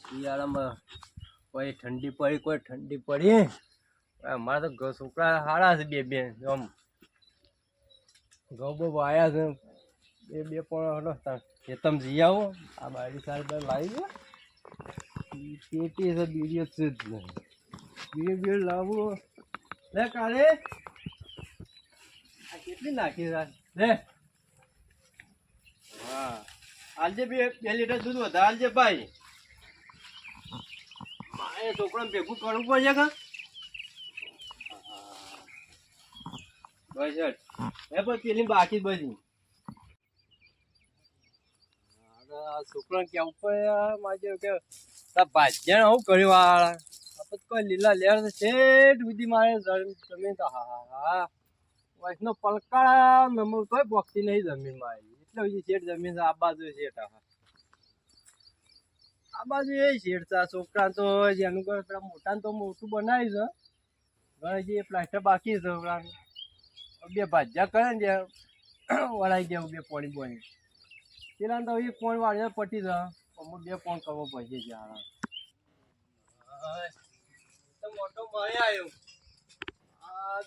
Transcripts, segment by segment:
શિયાળામાં કોઈ ઠંડી પડી કોઈ ઠંડી પડી. અમારે તો છોકરા સારા છે બે આમ ઘઉં બહુ આવ્યા છે બે પણ ખેતમ જઈ આવો. આ બારી સારી લાવી ગયો પેટી છે બીડીઓ છે જ નહીં. બીડીઓ લાવવું લે કાલે આ કેટલી નાખી લે. હા હાલજે બે લીટર દૂધ વધારે હાલજે ભાઈ. મારે છોકરાને ભેગું કરવું પડશે કે બસ એ પણ પેલી બાકી બધી છોકરાને કેવું પડે મારે કે ભાજ્યા હું કર્યું વાળા કોઈ લીલા લેર શેઠ સુધી મારે જમીન તો હા વૈષ્ણવ પલકાળા નંબર કોઈ પોખતી નહીં જમીન મારી એટલે બધી શેઠ જમીન આ બાજુ શેઠ આ બાજુ એ શેઠ છે. છોકરા તો જેનું ઘર પેલા મોટા તો મોટું બનાવ્યું છે ઘરે જે પ્લાસ્ટર બાકી છે છોકરાનું બે ભાજ્યા કરે ને વળાઈ ગયા બે પોણી બોણી પેલા તો એ પોણ વાળીને પટી જાય અમુક બે પોણ કરવો પડશે જ્યાં મોટો મળી આવ્યો. આ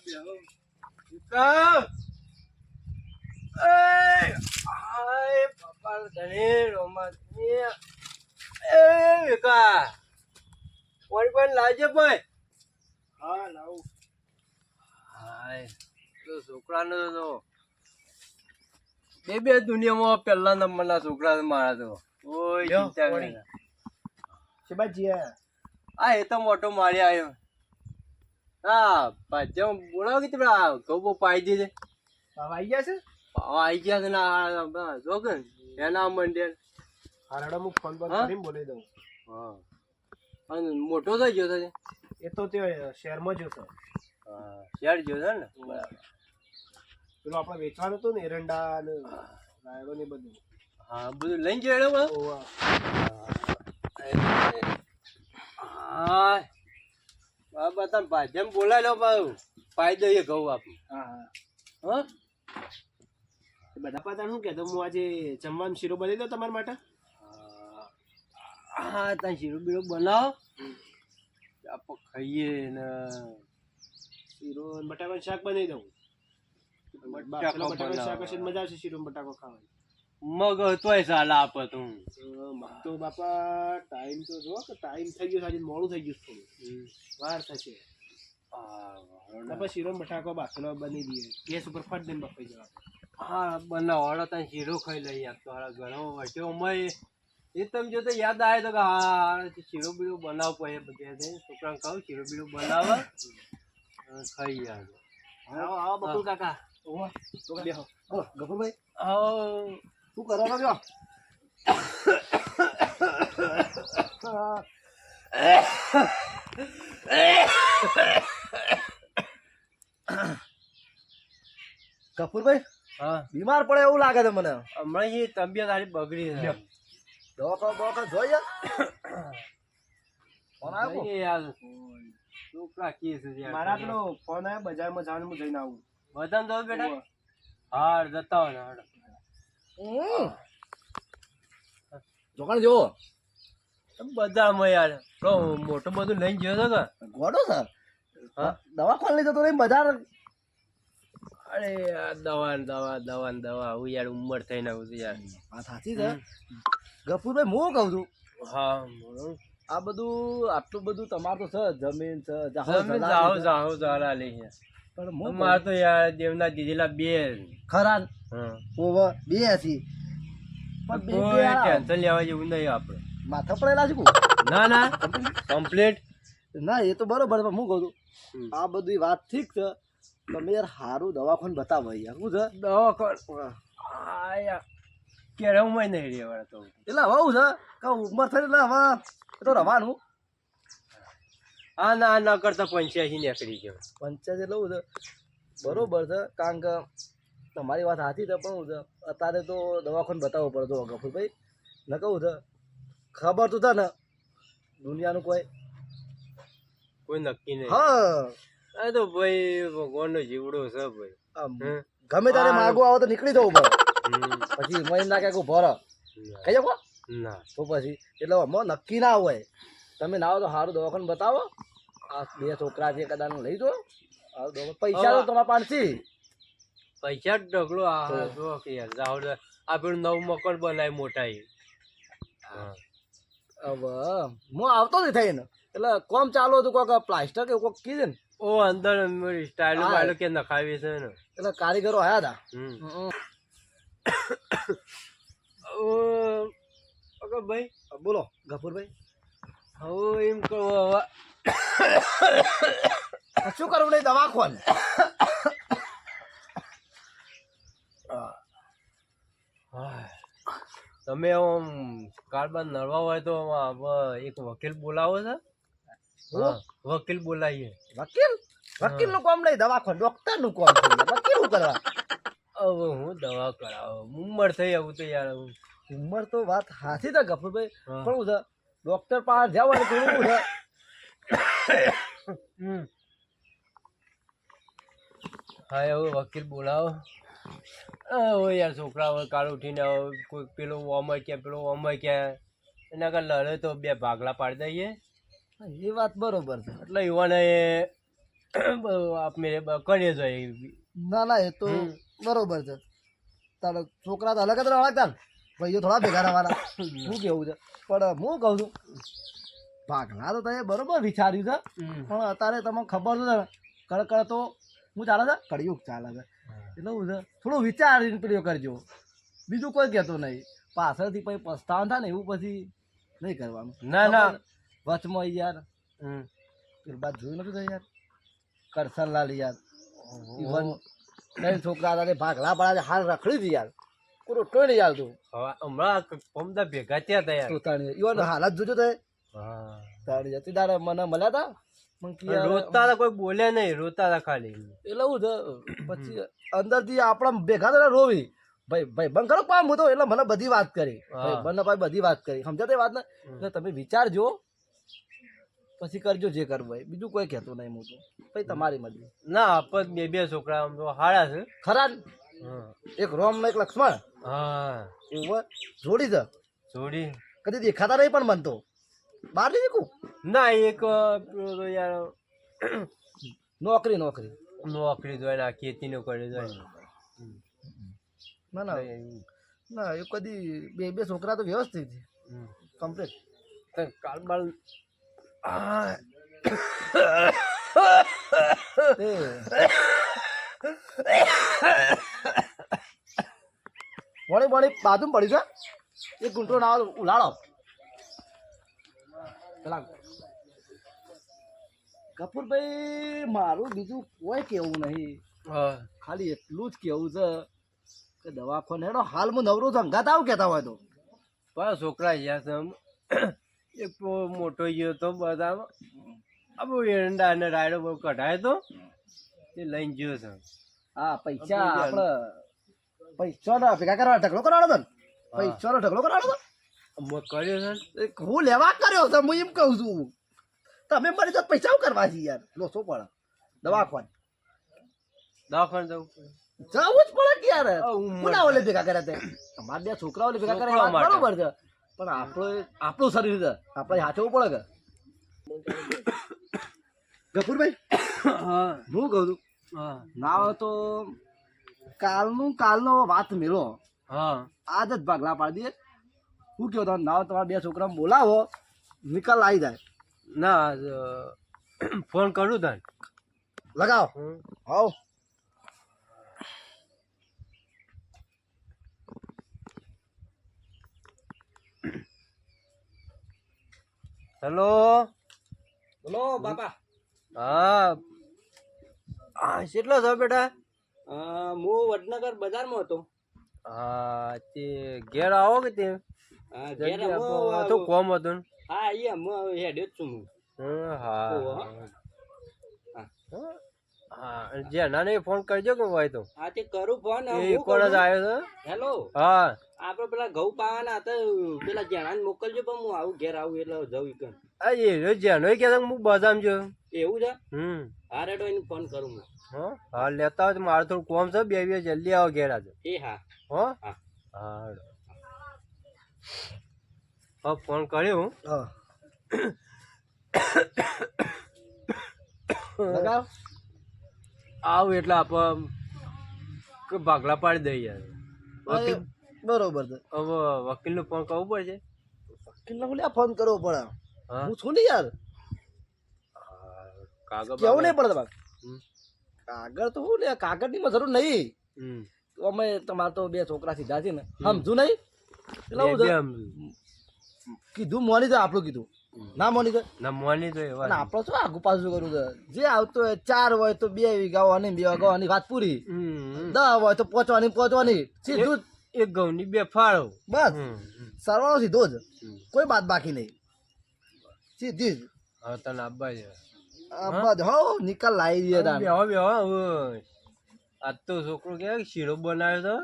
બાપા ધણી રોમા પોણી પણ લાવજે ભાઈ. હા લાવું. હાય તો છોકરાનો તો બે દુનિયામાં પહેલા નંબરના છોકરા મારા તો કોઈ ચિંતા નહીં. હા એ તો મોટો મારી આવ્યો. હા ભાજ્યા બોલાવો કે ઘઉં બહુ પાઈ દીધે આવી ગયા છે આવી ગયા છે ના જો કે એના મંડે હારડો હું ફોન પર કરીને બોલી દઉં. હા અને મોટો થઈ ગયો છે એ તો તે શહેરમાં જ હતો. હા શહેર ગયો છે ને બરાબર. પેલું આપણે વેચવાનું હતું ને એરંડા ને રાયડો ને બધું. હા બધું લઈને ગયો બધું. હા બતા ભાજ્યા બોલાવી લો બાબુ પાઈ દઈએ ઘઉં આપું. હા હા બધા પાતા શું કહેતો હું આજે જમવાનું શીરો બનાવી દઉં તમારા માટે. હા ત્યાં શીરો બીરો બનાવો આપણે ખાઈએ ને શીરો બટાકાનું શાક બનાવી દઉં. બટાકાનું શાક હશે મજા આવશે શીરો બટાકો ખાવાની. મગ તોય ચાલે આપે તું તો બાપા ટાઈમ તો જો કે ટાઈમ થઈ ગયો આજે મોડું થઈ ગયું થોડું વાર થશે. શીરો બટાકો બાફેલો બની દઈએ ગેસ ઉપર ફટ દઈને બફાઈ જવા. હા બનાવો હળો ત્યાં શીરો ખાઈ લઈએ આપ તો હારા ઘણો વચ્ચે અમારે એ તમે જો તો યાદ આવે તો કે હા શીરો બીરો બનાવ પડે બધે છોકરાને કહું શીરો બીરો બનાવે ખાઈ યાદ. આવો આવો બકુલ કાકા. ગફુરભાઈ આવો શું કરો છો? કપૂરભાઈ હા બીમાર પડે એવું લાગે છે મને. હમણાં એ તબિયત સારી બગડી છે. દવાખાના જોઈએ ફોન આવ્યો યાર છોકરા કેસ મારા પેલો ફોન આવ્યો બજારમાં જવાનું હું જઈને આવું. બધા તો બેટા હા જતા હોય ને જોકાણ જોવો બજારમાં યાર મોટો બધું લઈને ગયો હતો કે ગોડો સર હા દવાખાને લઈ જતો નહીં બજાર. અરે દવા હું યાર ઉંમર થઈને આવું છું યાર. હા સાચી છે ગફુરભાઈ હું કહું છું હા આ બધું આટલું બધું તમારું તો છે જમીન છે જાહો જારા લે પણ મારે તો યાર દેવના દીધેલા બે ખરા હા ઓવર 82 પણ બે ટેન્શન લેવા જેવું નહીં આપણે માથા પડેલા છે ના કમ્પ્લીટ ના એ તો બરોબર હું કહું છું આ બધી વાત ઠીક છે તમે યાર સારું દવાખાને બતાવો યાર શું છે દવાખાન હા યાર ક્યારે હું નહીં રહેવા તો એટલે હવે શું છે કે ઉંમર થઈ એટલે હવે એ તો રવાનું હા ના કરતા 85 નીકળી ગયો 85 એટલે શું છે બરોબર છે કારણ કે તમારી વાત સાચી છે પણ શું છે અત્યારે તો દવાખાને બતાવવો પડતો ગફુરભાઈ ન કહું છે ખબર તો છે ને દુનિયાનું કોઈ નક્કી નહીં. હા આ તો ભાઈ ભગવાનનો જીવડો છે ભાઈ. ગમે ત્યારે માગો આવો તો નીકળી જવું પડે પછી મહિને ના કે ભર કહી શકો ના તો પછી એટલે આમાં નક્કી ના હોય તમે ના આવો તો સારું દવાખાનું બતાવો આ બે છોકરા છે કદાચ લઈ દો પૈસા તો તમારા પાસેથી પૈસા જ ઢગલો આ જો કે યાર રાહુલ આ પેલું નવું મકાન બનાય મોટા એ હા હવે હું આવતો જ થઈને એટલે કોમ ચાલુ હતું કોઈક પ્લાસ્ટર કે કોઈક કીધું ને ઓ અંદર સ્ટાઇલ વાળો કે નખાવી છે ને એટલે કારીગરો આવ્યા હતા ભાઈ બોલો ગફુરભાઈ હવે એમ કહો હવે શું કરવું નહીં દવા ખોલ તમે આમ કારબાર નડવા હોય તો એક વકીલ બોલાવો છે વકીલ બોલાવીએ વકીલ નું કામ નહીં દવા ખોલ ડોક્ટર નું કામ વકીલ નું કરવા હવે હું દવા કરાવો ઉંમર થઈ આવું તો યાર ઉંમર તો વાત હાથી છે ગફુરભાઈ પણ હું છે ડોક્ટર પાસે જાવ અને થોડું છે હા હવે વકીલ બોલાવો યાર છોકરા હવે કાળ ઉઠીને કોઈ પેલો ઓમય ક્યાં પેલો ઓમય ક્યાં એના કારણે લડે તો બે ભાગલા પાડી દઈએ એ વાત બરોબર છે એટલે યુવાને આપણે કરીએ જોઈએ ના ના એ તો બરોબર છે તારે છોકરા તો અલગ જ રહેવાના ને ભાઈઓ થોડા ભેગા રહેવાના શું કેવું છે પણ હું કહું છું ભાગલા તો તમે બરોબર વિચાર્યું છે પણ અત્યારે તમને ખબર છે કડકડ તો હું ચાલે છે કળિયુગ ચાલે છે એટલે હું છે થોડું વિચારીને પેલું કરજો બીજું કોઈ કહેતો નહીં પાછળથી પછી પસ્તાવ થાય ને એવું પછી નહીં કરવાનું ના ના વચમાં યાર પેલી બાદ જોયું નથી યાર કરસનલાલ યાર ઇવન ત્રણ છોકરા હતા ભાગલા પડ્યા હાલ રખડી હતી યાર કોઈ રોટલો નહીં ચાલતું હમણાં પમદા ભેગા થયા હતા યાર ઇવન હાલત જોજો તો તારી જતી તારે મને મળ્યા હતા રોતા હતા કોઈ બોલ્યા નહીં રોતા હતા ખાલી એટલે હું છે પછી અંદરથી આપણા ભેગા થયા રોવી ભાઈ ભાઈ બંધ કરો પામ હતો એટલે મને બધી વાત કરી બંને ભાઈ બધી વાત કરી સમજાતે વાત ને એટલે તમે વિચારજો પછી કરજો જે કરવું હોય બીજું કોઈ કહેતો નહીં હું તો પછી તમારી મરજી ના આપણ બે છોકરા આમ તો હારા છે ખરા એક રોમ ને એક લક્ષ્મણ હા એવું જોડી છે જોડી કદી દેખાતા નહીં પણ મન તો બહાર નહીં દીકું ના એક યાર નોકરી જોઈએ ને આ ખેતી નું કરી જોઈએ ના ના ના એ કદી બે છોકરા તો વ્યવસ્થિત કમ્પ્લીટ કારબાર વળી વળી બાજુ પડ્યું છે એક ગુંટો ના ઉલાડો પેલા કપૂરભાઈ મારું બીજું કોઈ કેવું નહીં ખાલી એટલું જ કેવું છે કે દવાખાને હેડો હાલ હું નવરો છું અંગાત આવું કહેતા હોય તો પણ છોકરા યાર એક મોટો ગયો તો બધા આ બહુ એરંડા અને રાયડો બહુ કઢાય તો તે લઈને ગયો છે હા પૈસા આપણે પૈસા ભેગા કરવા ઢગલો કરાવડો ને પૈસાનો ઢગલો કરાવડો કર્યો છે હું લેવા કર્યો છે હું એમ કહું છું તમે મરી તો પૈસા શું કરવા છે યાર લોસો પડે દવાખાને દવાખાને જવું જ પડે કે યાર કોના ઓલે ભેગા કર્યા તે અમારા બે છોકરાઓ ભેગા કર્યા બરોબર છે પણ આપણું શરીર છે આપણે હાચવું પડે કે ગફુરભાઈ હું કહું છું ના હોય તો કાલનો વાત મેળો આજ જ ભાગલા પાડી દઈએ શું કહો તમે ના તમારા બે છોકરા બોલાવો નિકાલ આવી જાય ના ફોન કરું તને લગાવો આવો હેલો બોલો બાપા હા કેટલો છો બેટા હું વડનગર બજારમાં હતો હા તે ઘેર આવો કે તે તો કોમ હતું હા અહીંયા હું હેડ્યો જ છું હા હા જેના ને ફોન કરજો કે હોય તો હા તે કરું ફોન એ કોણ જ આવ્યો છે હેલો હા આપણે પેલા ઘઉં પાવાના હતા પેલા જેણાને મોકલજો પણ હું આવું ઘેર આવું એટલે જવું કન આ એ જેનો કે હું બદામ જો એવું છે હા રેડો એને ફોન કરું હું હા લેતા હોય તો મારે થોડું કોમ છે બે જલ્દી આવો ઘેર આજે એ હા હો હા હવે ફોન કર્યો હા લગાવ આવું એટલે આપણે ભાગલા પાડી દઈએ યાર વકીલ બરોબર છે હવે વકીલનો ફોન કરવો પડશે વકીલને બોલે ફોન કરવો પડે હા હું છું ને યાર કાગળ કેવું નહીં પડે તમારે હમ. કાગળ તો હું લે કાગળની માં જરૂર નહીં હમ. તો અમે તમારે તો બે છોકરા સીધા છે ને સમજુ નહીં એટલે હું બે છે, આમ કીધું મોની તો આપણું કીધું ના મોની તો ના મોની તો અને એવા આપણે શું આગુ પાછું કરવું છે જે આવતું હોય 4 હોય તો 2 વીઘા અને 2 વીઘા વાત પૂરી હમ. 10 હોય તો પહોંચવાની સીધું જ. એક ઘઉંની બે ફાળો બસ હમ. સરવાળો સીધો જ હમ. કોઈ બાદ બાકી નહીં સીધી જ હવે તને આપવા છે આ બધ હો નિકાલ લાવી દઈએ તાણ. બેહો બેહો હવે આજ તો છોકરો કે શીરો બનાવ્યો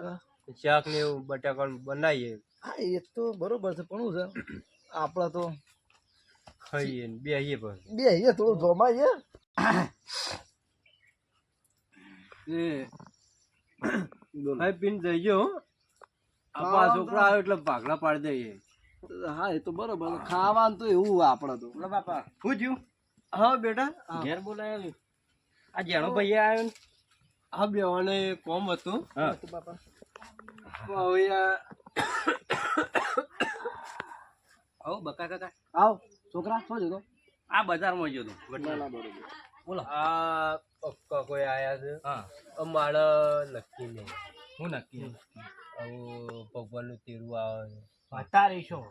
તો શાક ને એવું બટાકા બનાવીએ હા એ તો બરોબર છે પણ શું છે આપણે તો ખાઈએ ને બેહીએ પણ બે એ થોડું જોમાઈએ ભાઈ પીને જઈજો આપણા છોકરા આવે એટલે ભાગલા પાડી દઈએ હા એ તો બરોબર છે. ખાવાનું તો એવું આપણે તો બાપા શું થયું હા બેટા ઘેર બોલાયો આ જેનો ભાઈ આવ્યો ને હા બેવાને કોમ હતું તો બાપા હવે આવો બકા કાકા આવ છોકરા શું જોતો આ બજારમાં ગયો હતો ના ના બરોબર બોલો આ પક્કા કોઈ આયા છે હા મારે નક્કી નહીં હું નક્કી આવું ભગવાનનું તેરું આવે અત્યારે શું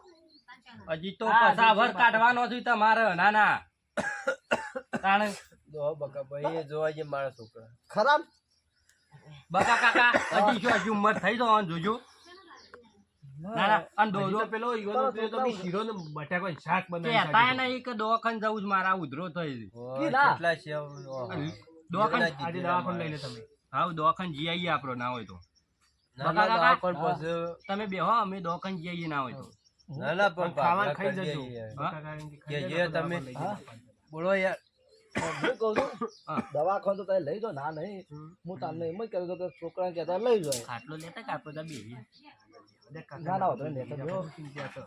હજી તો સાભર કાઢવાનો છું તમારે ના ના તાણે દો બકા ભાઈ એ જોવા જે મારા છોકરા ખરાબ બકા કાકા હજી શું હજી ઉંમર થઈ તો જોજો ના ના અને હજી દોડો તો પેલો ઈવાનો પેલો તો બી શીરો ને બટાકો ને શાક બનાવી કહેતા નહીં કે દવાખાને જવું જ મારા ઉધરો થઈ છે કીધા? કેટલા છે દવાખાને આજે દવાખાને લઈ લે તમે હા દવાખાને જઈ આવીએ આપણો ના હોય તો ના ના બકા કાકા? દવાખાને પછી તમે બેહો અમે દવાખાને જઈ આવીએ ના હોય તો ના ના પણ ખાવાનું ભાગલા ખાઈ કરી જજો દઈએ. હા? કે જે તમે હા? બોલો યાર હું કહું છું હા. દવાખાને તો તમે લઈ જાઓ ના નહીં હું તમને એમ જ કર્યું હતું કે છોકરાને કહેતા લઈ જાય ખાટલો લેતા કે આપણે તો બેહીએ ના ના વાંધો નહીં, લેતા જાઓ.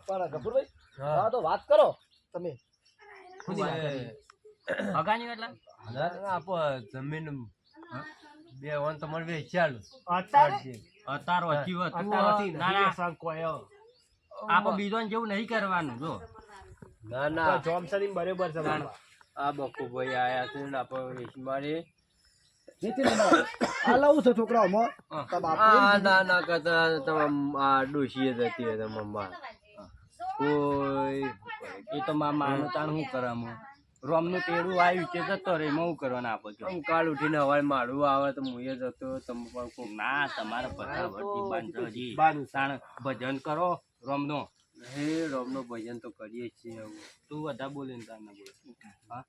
પણ ગફુરભાઈ હા. હા તો વાત કરો તમે હગાની એટલે ના ના આપો જમીન બે વન તમારે વેચાલું અત્યારે અતારો હજી અત્યારે હતું ના ના સંગ કોયો આપણે બીજો જેવું નહીં કરવાનું જો ના ના જોમસન બરોબર છે બાપા. આ બકુ ભાઈ આયા છે ને આપણે વેચી મારી જેથી લઈને આવો. આ લઉં છે છોકરાઓમાં તો બાપુ આ ના ના કરતા તમે આ ડોશીએ જતી હોય તમારા કોઈ એ તો મારા માનું તાણ શું કરવાનું રોમનું તેડું આવ્યું તે જતો રે એમાં શું કરવાના આપો છો આમ કાલ ઉઠીને હવારે મારું આવે તો હું એ જતો તમે પણ કોક ના તમારે બધા વર્તી બાંધજી બાંધ. તાણ ભજન કરો રોમનો હે રોમનો ભજન તો કરીએ જ છીએ હવે. તું બધા બોલે ને તાર ના બોલે હા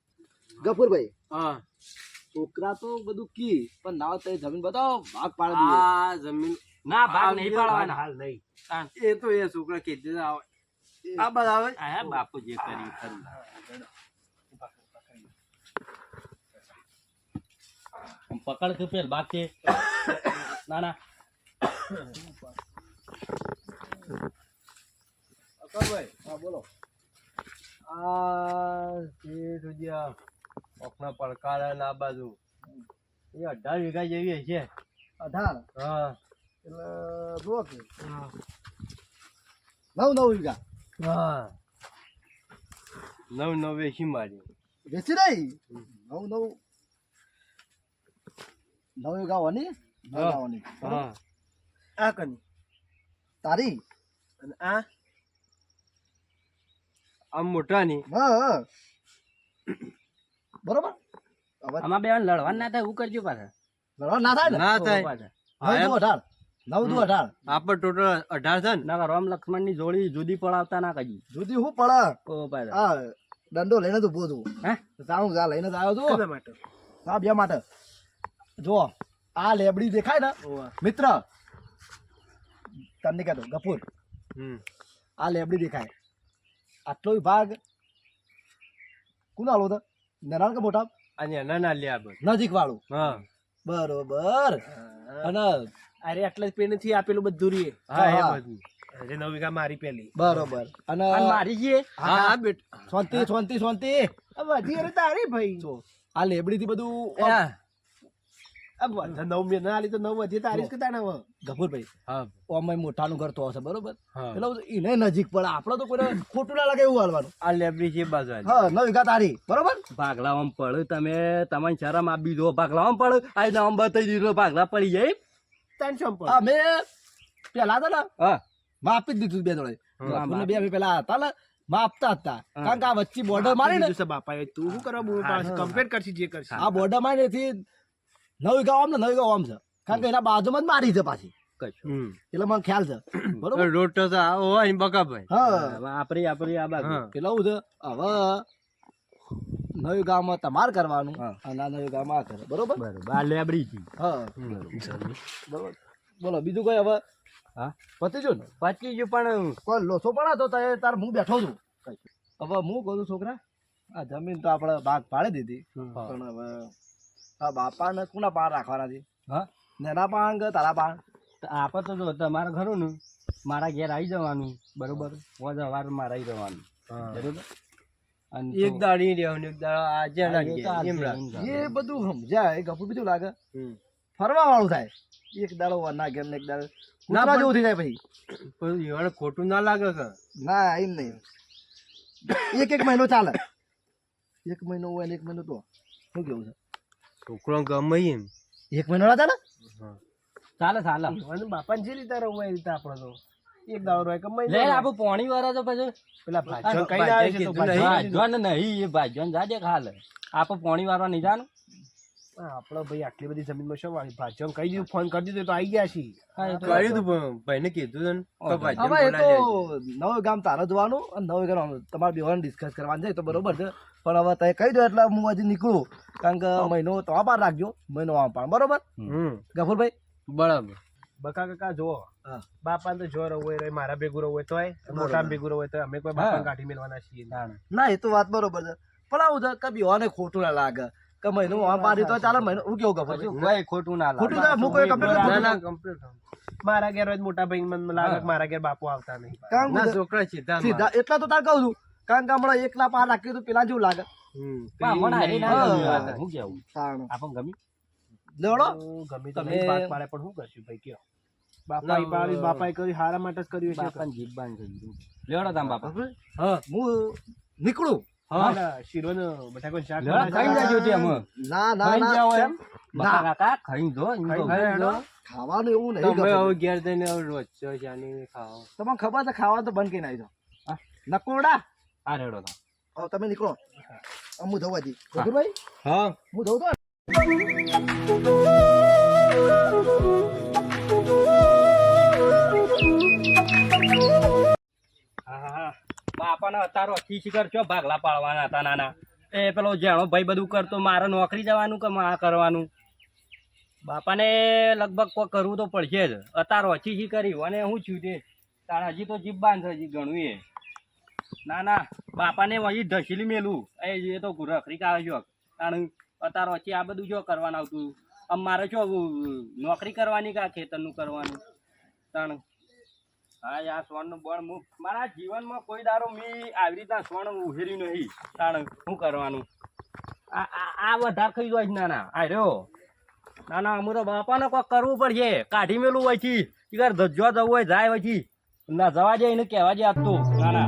ગફુરભાઈ હા છોકરા તો બધું કી પણ ના તો જમીન બતાવો ભાગ પાડી દઈએ આ જમીન ના ભાગ નહીં પાડવાના હાલ નહીં તાણ એ તો એ છોકરા કીધું આવે આ બધા આવે આ બાપુ જે કર્યું ખરું પકડ કે પેલ બાગ છે ના ના ભાઈ હા બોલો આ જે સુધી ઓખના પડકાર ને આ બાજુ એ 18 વીઘા જેવી છે 18 હા એટલે જુઓ કે 9 વીઘા હા નવ વેચી મારી વેચી નહીં 9 વીઘા વાની હા. વાની હા આ કની તારી અને આ આમ મોટાની હા હા બરોબર હવે આમાં બે લડવાનું ના થાય એવું કરજો પાછા લડવા ના થાય ને ના થાય પાછા 9 દુ 18 આપણે ટોટલ 18 છે ને ના રામ લક્ષ્મણ ની જોડી જુદી પડાવતા ના કજી જુદી હું પડે ઓ પાછા હા દંડો લઈને તો બોધું હે જાણું જા લઈને જ આવ્યો છું કોના માટે હા બે માટે જો આ લેબડી દેખાય ને મિત્ર તમને કહેતો ગફુર આ લેબડી દેખાય આટલો ભાગ કોનો આલો હતો નાના કે મોટા અને નાના લે આ બધું નજીક વાળું હા બરોબર અને અરે એટલે જ પેન થી આપેલું બધું રીએ હા એ હા. બધું હજી 9 વીઘા મારી પેલી. બરોબર. અને અને મારી છે હા હા બેટ શાંતિ શાંતિ શાંતિ. આ વધી અરે તારી ભાઈ. જો આ લેબડી થી બધું હા આ બધા 9 મેં ના આલી તો 9 વધી તારી જ કે તાણે હવે. ગફુરભાઈ હા ઓમાં મોટાનું ઘર તો હશે બરોબર. હા. એટલે એને નજીક પડે આપણે તો કોઈ ખોટું ના લાગે એવું હાલવાનું. આ લેબડી છે બાજુ આલી. હા 9 વીઘા તારી બરોબર. ભાગલામાં પડે તમે તમને શરમ આપી દો ભાગલામાં પડે આ નામ બતાવી દીધો ભાગલા પડી જાય તાણ સંપલ. હા મેં પેલા હતા ને હા માં આપી જ દીધું બે જોડે. હા, ગફુરને બે અમે પેલા હતા ને માં આપતા હતા. કારણ કે આ વચ્ચે બોર્ડર મારી ને કીધું છે બાપાએ તું શું કરવા બોલ પાસ કમ્પ્લીટ કરશી જે કરશી. આ બોર્ડર મારી એથી 9 વીઘા આમ ને 9 વીઘા આમ છે. કારણ કે એના બાજુમાં જ મારી છે પાછી. હમ એટલે મને ખ્યાલ છે બરોબર. રોડ તો આવો હોય ને બકાભાઈ. હા આપણી આ બાજુ હા. એટલે હું છે હવે 9 વીઘામાં તમારે કરવાનું હા. અને આ 9 વીઘામાં આ કરે બરોબર. બરોબર આ લેબડી છે હા બરોબર. બોલો બીજું કોઈ હવે હા પતી ગયું ને પચી ગયું પણ કોઈ લોસો પડે તો તાર હું બેઠો છું. હવે હું કહું છું છોકરા આ જમીન તો આપણે ભાગ પાડી દીધી પણ હવે આ બાપાને કોના પાર રાખવાના છે? હા નેના પાણ કે તારા પાણ? આપે તો જો તમારે ખરું ને મારા ઘેર આવી જવાનું બરોબર સવાર મારે આવી જવાનું બરોબર અને એક દાડી રહેવાનું એક દાડો આજે ના એ તો ગયા. આજે એમ રાખ. એમ રાખ. એ બધું સમજાય એ ગપુ બીજું લાગે હમ. ફરવા વાળું થાય. એક દાડો ના ઘેર ને એક દાડો ના, કૂતરા પણ- જેવું થઈ જાય પછી. પણ ઈવોને ખોટું ના લાગે કે ના એમ નહીં. એક મહિનો ચાલે. એક મહિનો હોય ને એક મહિનો તો શું કેવું છે? છોકરો ગમે એમ. એક મહિનો ના ચાલે? ચાલે ચાલે અને બાપાને જે રીતે રહું એ રીતે આપણે તો એક દાડો રહે કે મહિનો લે રહે. આપું પોણી વાળા તો પછી પેલા ભાજ્યો કઈ આવે છે તો ભાજ્યો ભાજ્યો. ભાજન નહીં એ ભાજન જાજે ખાલે આપે પોણી વાળવા નહીં જાનું આપણો ભાઈ આટલી બધી જમીનમાં શું વાળી ભાજ્યો કહી દીધું ફોન કરી દીધો તો આવી ગયા છીએ. હા, એ તો કર્યું તું પણ ભાઈને કીધું તું ને તો ભાઈને હવે એ તો બોલાવી નવું ગામ તારે જોવાનું અને નવું ગામ તમારે બેવાનું ડિસ્કસ કરવાનું છે તો બરોબર છે. પણ હવે તમે કહી દો એટલે હું હજી નીકળું. કારણ કે મહિનો તો આ પાર રાખજો મહિનો આ પાર બરોબર. હમ ગફુરભાઈ બરાબર. બકા કાકા જુઓ હા. બાપા તો જો રહું હોય મારા ભેગું રહું હોય તોય મોટા ભેગું રહું હોય તો અમે કોઈ બાપા કાઢી મેળવાના છીએ નહીં. જાણે. ના એ તો વાત બરોબર છે પણ આવું છે કે બેવાને ખોટું ના લાગે કે મહિનો આમ પાડી તો ચાલે મહિનો હું કેવું ગફુર પછી કોઈ ખોટું ના લાગે ખોટું ના હું કોઈ complaint ના નથી ના કમ્પ્લીટ. મારા ઘેર હોય તો મોટા ભાઈ મને લાગે કે મારા ઘેર બાપુ આવતા નહીં. કારણ ના કે છોકરા સીધા સીધા એટલા તો તાર કહું છું. કારણ કે હમણાં એકલા પાર રાખ્યું તો પેલા જેવું લાગે. હમ. પણ મને હારી ના હા. ગમ્યું આ તો. હું કેવું તાણ. આપણ ગમી લેવડો તો ગમે તો તમે- નહીં પાક પાડે પણ શું કરશું ભાઈ કયો બાપાએ ના, પાડ્યું બાપાએ કર્યું હારા માટે જ કર્યું છે બાપાને જીભ બાંધ થઈ ગયું લેવડો તામ બાપા હા હું નીકળું. શીરોનો બટાકાનું શાક લેવડો ખાઈ બનાવતા. જાજો તેમ ના ના ખાઈ ના જાઓ કેમ? એમ બાપા કાકા ખાઈ જો એમ તો. ખાઈ હેડો. ખાવાનું એવું નહીં તમે ગફુર. હવે ઘેર જઈને હવે રોચો જાની ખાઓ. તમને ખબર છે ખાવાનું તો બંધ કરીને આવી જાઓ. નકોડા આ રેડો તામ. હવે તમે નીકળો હું જવું હજી ગફુરભાઈ હા હું જવું તો બાપાને અતારો અથી શિખર છો ભાગલા પાડવાના હતા નાના એ પેલો જેણો ભાઈ બધું કરતો મારે નોકરી જવાનું કે આ કરવાનું બાપાને લગભગ કોઈ કરવું તો પડશે જ અતારો અથી શી કર્યું અને હું છું તે તારે હજી તો જીભ બાંધ છે, હજી ઘણું એ ના ના બાપાને હજી ઢસીલી મેલું એ તો રખરી આવે છો તાણ અતારો અછી આ બધું જો કરવાનું આવતું આમ મારે શું નોકરી કરવાની કે આ ખેતરનું કરવાનું તાણ હા યાર સોનનું બળ હું મારા જીવનમાં કોઈ દારો મેં આવી રીતના સોન ઉહેર્યું નહીં તાણ શું કરવાનું આ વધારે ખાઈ જાય ના ના આ રહ્યો ના ના અમુ તો બાપાને કોક કરવું પડશે કાઢી મેલું હોય છે ધજવા જવું હોય જાય હોય છે ના જવા જાય એને કહેવા જાય આપતો ના ના